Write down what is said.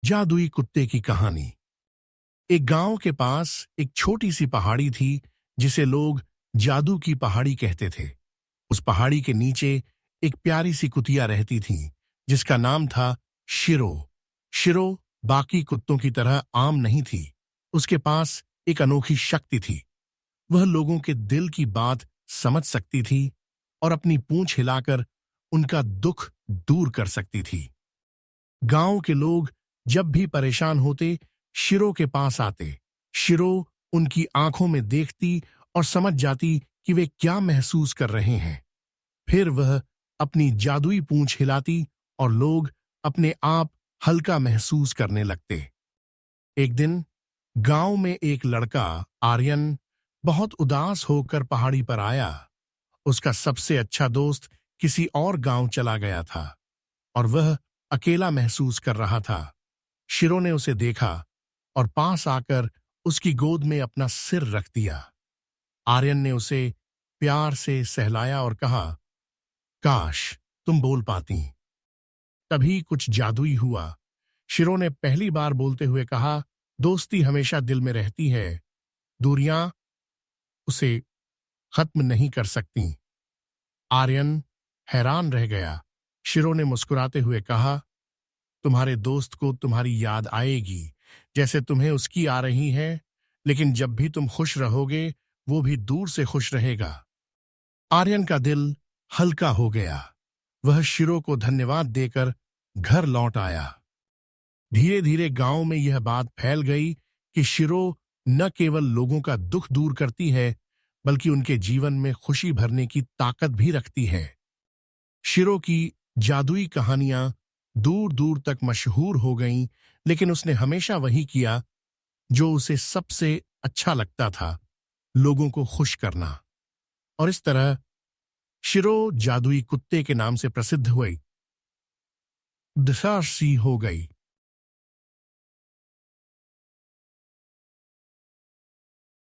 जादुई कुत्ते की कहानी। एक गांव के पास एक छोटी सी पहाड़ी थी जिसे लोग जादू की पहाड़ी कहते थे। उस पहाड़ी के नीचे एक प्यारी सी कुतिया रहती थी जिसका नाम था शिरो। शिरो बाकी कुत्तों की तरह आम नहीं थी। उसके पास एक अनोखी शक्ति थी। वह लोगों के दिल की बात समझ सकती थी और अपनी पूंछ हिलाकर उनका दुख दूर कर सकती थी। गांव के लोग जब भी परेशान होते शिरो के पास आते। शिरो उनकी आंखों में देखती और समझ जाती कि वे क्या महसूस कर रहे हैं। फिर वह अपनी जादुई पूंछ हिलाती और लोग अपने आप हल्का महसूस करने लगते। एक दिन गांव में एक लड़का आर्यन बहुत उदास होकर पहाड़ी पर आया। उसका सबसे अच्छा दोस्त किसी और गांव चला गया था और वह अकेला महसूस कर रहा था। शिरो ने उसे देखा और पास आकर उसकी गोद में अपना सिर रख दिया। आर्यन ने उसे प्यार से सहलाया और कहा, काश तुम बोल पाती। तभी कुछ जादुई हुआ। शिरो ने पहली बार बोलते हुए कहा, दोस्ती हमेशा दिल में रहती है, दूरियां उसे खत्म नहीं कर सकती। आर्यन हैरान रह गया। शिरो ने मुस्कुराते हुए कहा, तुम्हारे दोस्त को तुम्हारी याद आएगी जैसे तुम्हें उसकी आ रही है, लेकिन जब भी तुम खुश रहोगे वो भी दूर से खुश रहेगा। आर्यन का दिल हल्का हो गया। वह शिरो को धन्यवाद देकर घर लौट आया। धीरे धीरे गांव में यह बात फैल गई कि शिरो न केवल लोगों का दुख दूर करती है बल्कि उनके जीवन में खुशी भरने की ताकत भी रखती है। शिरो की जादुई कहानियां दूर दूर तक मशहूर हो गईं, लेकिन उसने हमेशा वही किया जो उसे सबसे अच्छा लगता था, लोगों को खुश करना। और इस तरह शिरो जादुई कुत्ते के नाम से प्रसिद्ध हुई, दिशा सी हो गई।